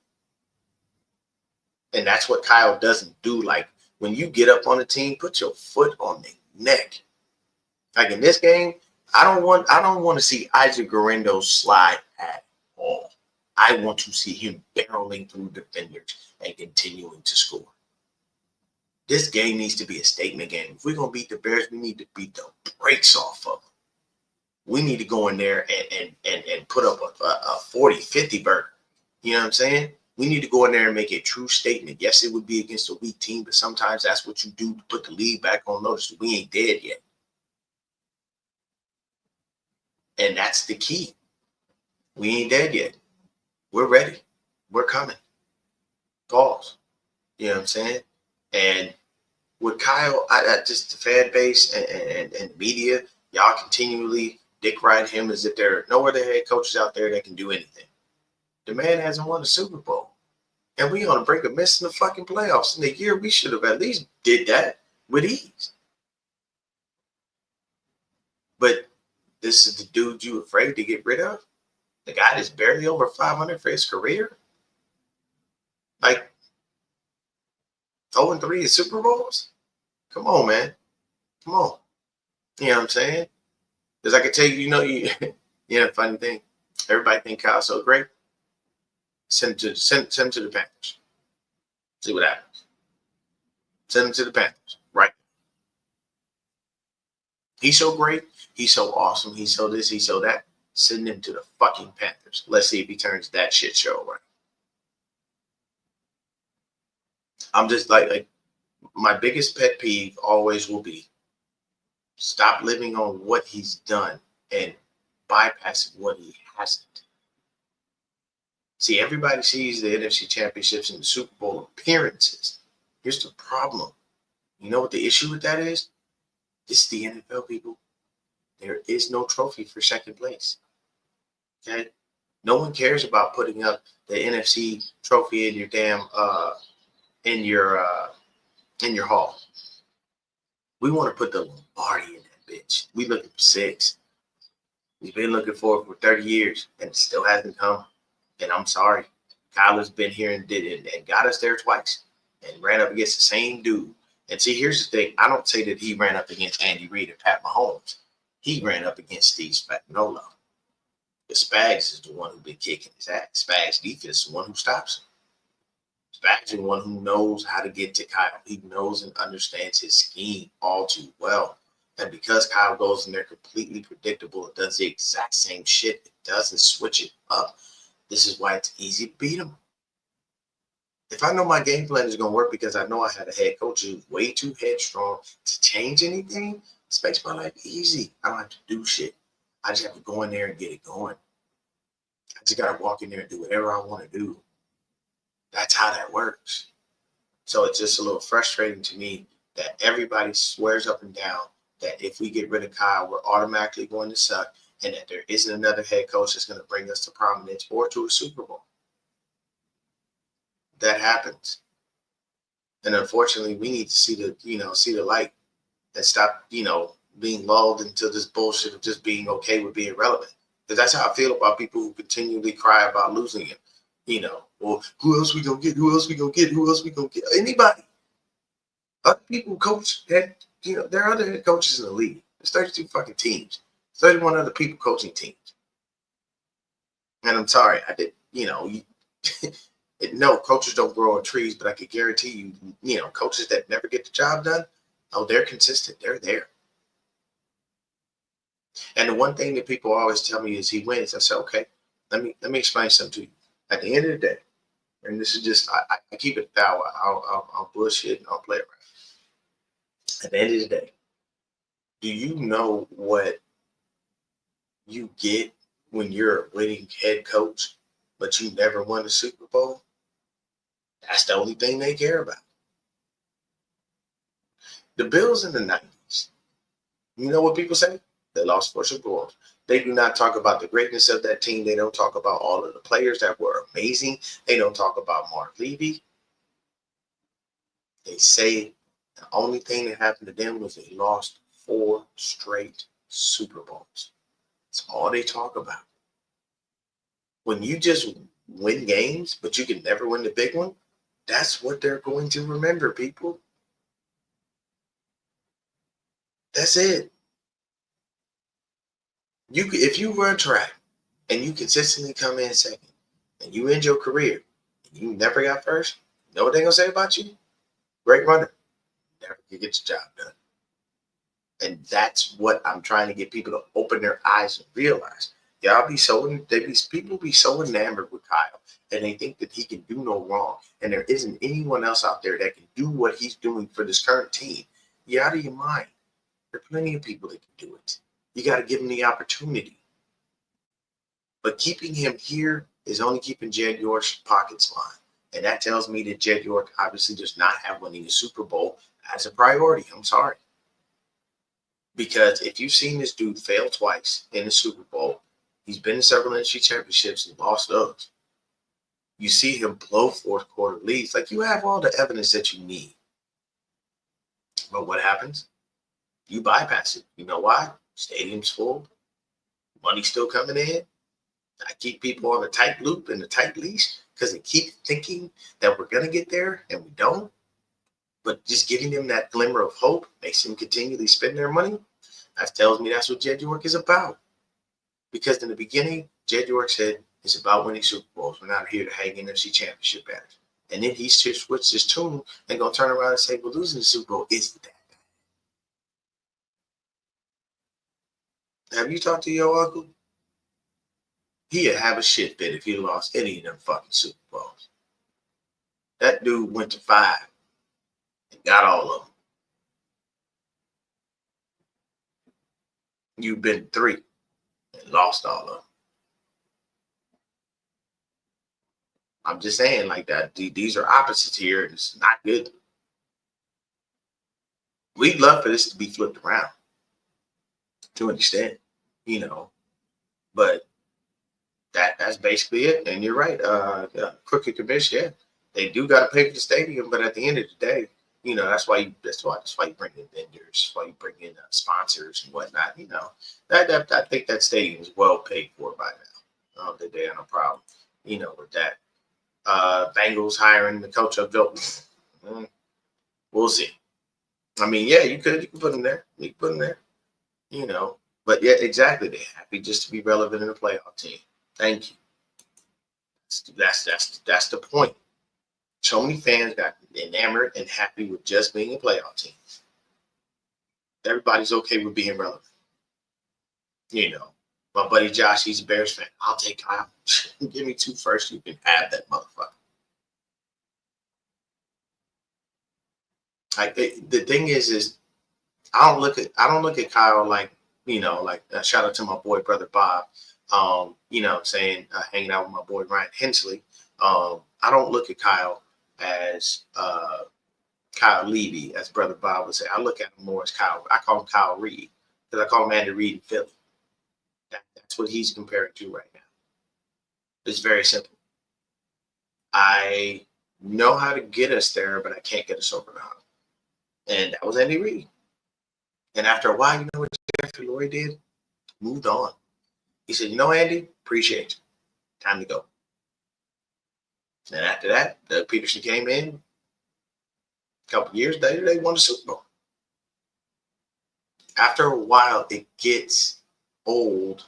And that's what Kyle doesn't do. Like, when you get up on the team, put your foot on the neck. Like in this game, I don't want to see Isaac Guerrero slide at all. I want to see him barreling through defenders and continuing to score. This game needs to be a statement game. If we're gonna beat the Bears, we need to beat the brakes off of them. We need to go in there and put up a 40, 50 burger. You know what I'm saying? We need to go in there and make a true statement. Yes, it would be against a weak team, but sometimes that's what you do to put the lead back on notice. We ain't dead yet. And that's the key. We ain't dead yet. We're ready. We're coming. Pause. You know what I'm saying? And with Kyle, I just the fan base and media, y'all continually dick ride him as if there are no other head coaches out there that can do anything. The man hasn't won a Super Bowl. And we on the brink of missing the fucking playoffs. In the year we should have at least did that with ease. But this is the dude you afraid to get rid of? The guy that's barely over 500 for his career? Like 0-3 in Super Bowls? Come on, man. Come on. You know what I'm saying? Because I can tell you, funny thing. Everybody think Kyle's so great. Send him to the Panthers. See what happens. Send him to the Panthers. Right. He's so great. He's so awesome. He's so this. He's so that. Send him to the fucking Panthers. Let's see if he turns that shit show around. I'm just like my biggest pet peeve always will be stop living on what he's done and bypassing what he hasn't. See, everybody sees the NFC championships and the Super Bowl appearances. Here's the problem. You know what the issue with that is? This is the NFL, people. There is no trophy for second place. Okay? No one cares about putting up the NFC trophy in your damn in your hall. We want to put the Lombardi in that bitch. We looking for 6. We've been looking for it for 30 years and it still hasn't come. And I'm sorry. Kyle has been here and did it and got us there twice and ran up against the same dude. And see, here's the thing. I don't say that he ran up against Andy Reid and Pat Mahomes. He ran up against Steve Spagnuolo. The Spags is the one who's been kicking his ass. Spags defense is the one who stops him. Spags is the one who knows how to get to Kyle. He knows and understands his scheme all too well. And because Kyle goes in there completely predictable, it does the exact same shit. It doesn't switch it up. This is why it's easy to beat him. If I know my game plan is going to work because I know I had a head coach who's way too headstrong to change anything, this makes my life easy. I don't have to do shit. I just have to go in there and get it going. I just got to walk in there and do whatever I want to do. That's how that works. So it's just a little frustrating to me that everybody swears up and down that if we get rid of Kyle, we're automatically going to suck and that there isn't another head coach that's going to bring us to prominence or to a Super Bowl. That happens. And unfortunately, we need to see the light and stop, being lulled into this bullshit of just being okay with being relevant. Because that's how I feel about people who continually cry about losing it. Well, who else we gonna get? Who else we gonna get? Who else we gonna get? Anybody. Other people coach there are other head coaches in the league. There's 32 fucking teams. 31 other people coaching teams. And I'm sorry, I did, no, coaches don't grow on trees, but I could guarantee you, coaches that never get the job done, they're consistent. They're there. And the one thing that people always tell me is he wins. I say, okay, let me explain something to you. At the end of the day, and this is just I keep it that way. I'll bullshit and I'll play it right. At the end of the day, do you know what you get when you're a winning head coach, but you never won a Super Bowl? That's the only thing they care about. The Bills in the 90s, you know what people say? They lost 4 Super Bowls. They do not talk about the greatness of that team. They don't talk about all of the players that were amazing. They don't talk about Mark Levy. They say the only thing that happened to them was they lost 4 straight Super Bowls. That's all they talk about. When you just win games, but you can never win the big one, that's what they're going to remember, people. That's it. If you run track and you consistently come in second and you end your career and you never got first, you know what they're going to say about you? Great runner. never can get the job done. And that's what I'm trying to get people to open their eyes and realize. People be so enamored with Kyle, and they think that he can do no wrong, and there isn't anyone else out there that can do what he's doing for this current team. You're out of your mind. There are plenty of people that can do it. You got to give him the opportunity. But keeping him here is only keeping Jed York's pockets lined. And that tells me that Jed York obviously does not have winning a Super Bowl as a priority. I'm sorry. Because if you've seen this dude fail twice in the Super Bowl, he's been in several NFC championships and lost those. You see him blow fourth quarter leads. Like, you have all the evidence that you need. But what happens? You bypass it. You know why? Stadium's full. Money's still coming in. I keep people on a tight loop and a tight leash because they keep thinking that we're going to get there and we don't. But just giving them that glimmer of hope makes them continually spend their money. That tells me that's what Jed York is about. Because in the beginning, Jed York said it's about winning Super Bowls. We're not here to hang NFC championship banners. And then he switched his tune and going to turn around and say, well, losing the Super Bowl isn't that bad. Have you talked to your uncle? He'd have a shit fit if he lost any of them fucking Super Bowls. That dude went to 5 and got all of them. You've been 3 and lost all of them. I'm just saying like that. These are opposites here, and it's not good. We'd love for this to be flipped around to an extent, but that's basically it. And you're right. Crooked Commission, yeah, they do got to pay for the stadium, but at the end of the day, that's why you bring in vendors, that's why you bring in sponsors and whatnot. I think that stadium is well paid for by now. That they have no problem, with that. Bengals hiring the coach of Vilton. We'll see. I mean, yeah, you could put him there. You could put him there. But yeah, exactly. They're happy just to be relevant in the playoff team. Thank you. That's the point. So many fans got enamored and happy with just being a playoff team. Everybody's okay with being relevant. My buddy Josh, he's a Bears fan. I'll take Kyle. Give me 2 first. You can have that motherfucker. The thing is I don't look at Kyle like shout out to my boy brother Bob. Saying hanging out with my boy Ryan Hensley. I don't look at Kyle as Kyle Levy, as brother Bob would say. I look at him more as Kyle. I call him Kyle Reed because I call him Andy Reid in Philly. That's what he's comparing to right now. It's very simple. I know how to get us there, but I can't get us over the hump. And that was Andy Reid. And after a while, you know what Jeffrey Lurie did? Moved on. He said, Andy, appreciate you. Time to go. And after that, Doug Peterson came in. A couple years later, they won the Super Bowl. After a while, it gets old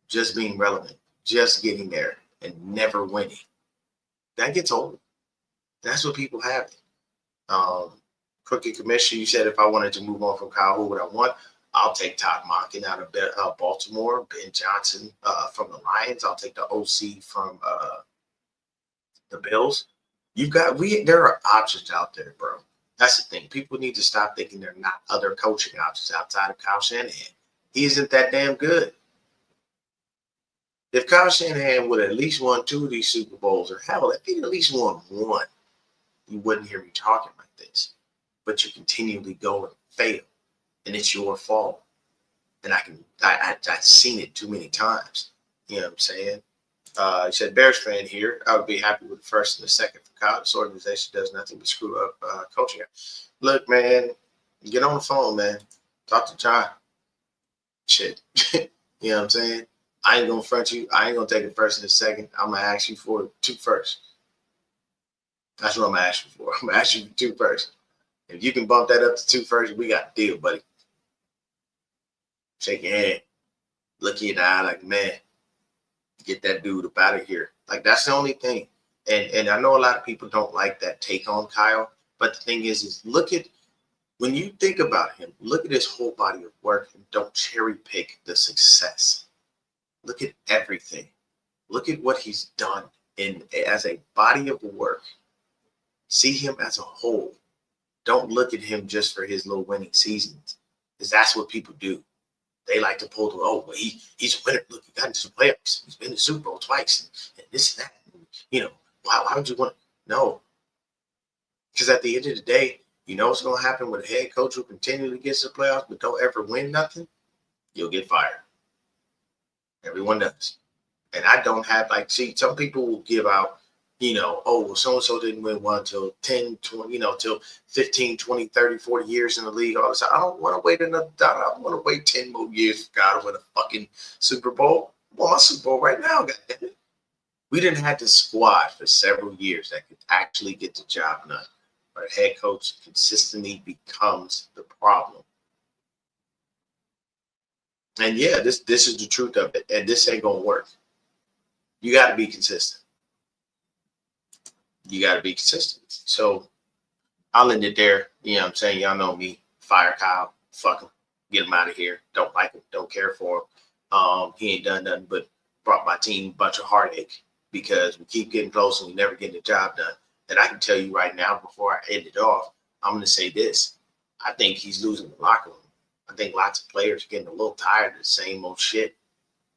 just being relevant, just getting there and never winning. That gets old. That's what people have. Crooked Commission, you said if I wanted to move on from Kyle, who would I want? I'll take Todd Monken out of Baltimore, Ben Johnson from the Lions. I'll take the OC from the Bills. There are options out there, bro. That's the thing. People need to stop thinking there are not other coaching options outside of Kyle Shanahan. He isn't that damn good. If Kyle Shanahan would at least won 2 of these Super Bowls, or hell, if he at least won 1, you wouldn't hear me talking like this. But you continually go and fail, and it's your fault. And I've seen it too many times. You know what I'm saying? He said, Bears fan here. I would be happy with the first and the second for Kyle. This organization does nothing but screw up coaching. Look, man, get on the phone, man. Talk to John. Shit. You know what I'm saying? I ain't going to front you. I ain't going to take it first and the second. I'm going to ask you for 2 first. That's what I'm going to ask you for. I'm going to ask you for 2 first. If you can bump that up to 2 first, we got a deal, buddy. Shake your hand. Look you in the eye like, man, get that dude up out of here. Like, that's the only thing. And I know a lot of people don't like that take on Kyle. But the thing is look at when you think about him, look at his whole body of work and don't cherry pick the success. Look at everything. Look at what he's done in as a body of work. See him as a whole. Don't look at him just for his little winning seasons, because that's what people do. They like to pull the well, he's a winner. Look, he got into the playoffs. He's been in the Super Bowl twice, and this and that. And, why would you want? No, because at the end of the day, you know what's going to happen with a head coach who continually gets to the playoffs but don't ever win nothing? You'll get fired. Everyone does. And I don't have, see, some people will give out, oh, well, so-and-so didn't win one till 10, 20, till 15, 20, 30, 40 years in the league. All this. I don't want to wait another, I don't want to wait 10 more years for God to win a fucking Super Bowl. I want my Super Bowl right now, goddammit. We didn't have this squad for several years that could actually get the job done. Our head coach consistently becomes the problem. And yeah, this is the truth of it. And this ain't gonna work. You got to be consistent. You got to be consistent. So I'll end it there. You know what I'm saying? Y'all know me. Fire Kyle. Fuck him. Get him out of here. Don't like him. Don't care for him. He ain't done nothing but brought my team a bunch of heartache because we keep getting close and we never getting the job done. And I can tell you right now, before I end it off, I'm going to say this. I think he's losing the locker room. I think lots of players are getting a little tired of the same old shit.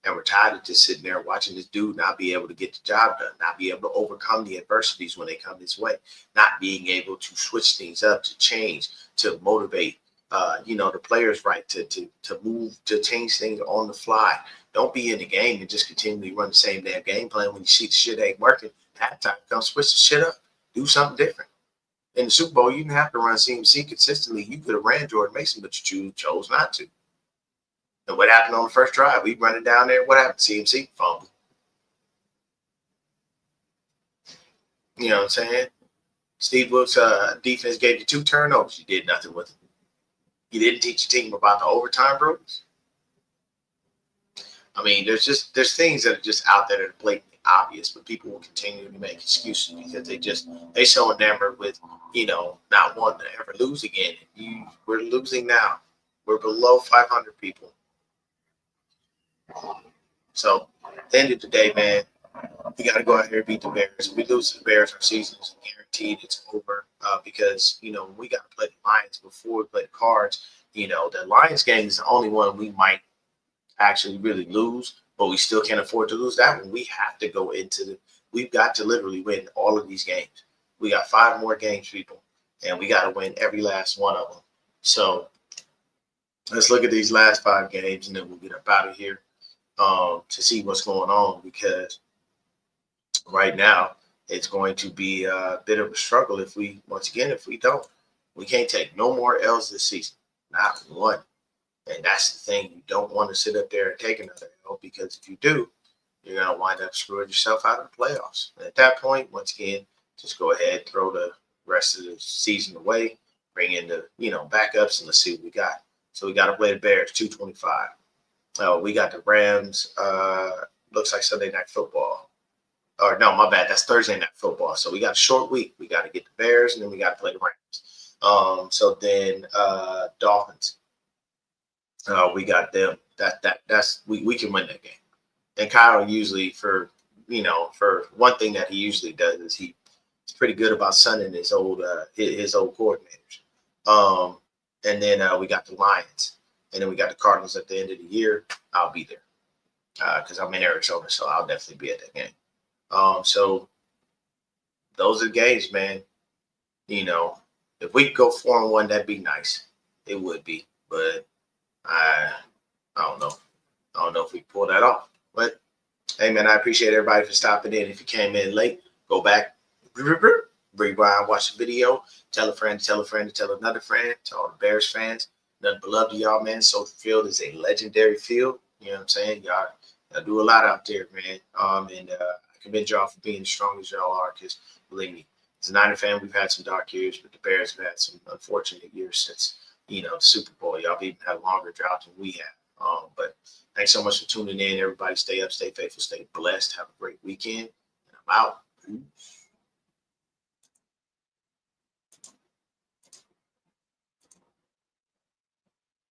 And we're tired of just sitting there watching this dude not be able to get the job done, not be able to overcome the adversities when they come his way, not being able to switch things up, to change, to motivate, the players right, to move, to change things on the fly. Don't be in the game and just continually run the same damn game plan. When you see the shit ain't working, halftime, come switch the shit up, do something different. In the Super Bowl, you didn't have to run CMC consistently. You could have ran Jordan Mason, but you chose not to. And what happened on the first drive? We run it down there. What happened? CMC fumble. You know what I'm saying? Steve Wilkes' defense gave you 2 turnovers. You did nothing with it. You didn't teach your team about the overtime rules. I mean, there's things that are just out there that are blatantly obvious, but people will continue to make excuses because they so enamored with, not wanting to ever lose again. We're losing now. We're below 500 people. So at the end of the day, man, we got to go out here and beat the Bears. If we lose to the Bears, our season is guaranteed it's over because, when we got to play the Lions before we play the Cards, the Lions game is the only one we might actually really lose, but we still can't afford to lose that one. We have to go we've got to literally win all of these games. We got 5 more games, people, and we got to win every last one of them. So let's look at these last 5 games, and then we'll get up out of here to see what's going on, because right now it's going to be a bit of a struggle if we don't. We can't take no more L's this season, not one. And that's the thing. You don't want to sit up there and take another L, because if you do, you're going to wind up screwing yourself out of the playoffs. And at that point, once again, just go ahead, throw the rest of the season away, bring in the backups, and let's see what we got. So we got to play the Bears 225. We got the Rams. Looks like Sunday Night Football. Or no, my bad. That's Thursday Night Football. So we got a short week. We got to get the Bears, and then we got to play the Rams. So then Dolphins. We got them. That's we can win that game. And Kyle usually for one thing that he usually does is he's pretty good about sunning his old coordinators. And then we got the Lions. And then we got the Cardinals at the end of the year. I'll be there because I'm in Arizona, so I'll definitely be at that game. So those are the games, man. If we could go 4-1, that'd be nice. It would be, but I don't know. I don't know if we can pull that off. But hey, man, I appreciate everybody for stopping in. If you came in late, go back, rewind, watch the video, tell a friend, tell another friend, to all the Bears fans. Nothing but love to y'all, man. Soldier Field is a legendary field. You know what I'm saying? Y'all do a lot out there, man. And I commend y'all for being as strong as y'all are, because believe me, as a Niner fan, we've had some dark years, but the Bears have had some unfortunate years since, the Super Bowl. Y'all have even had a longer drought than we have. But thanks so much for tuning in. Everybody stay up, stay faithful, stay blessed. Have a great weekend. And I'm out. Peace.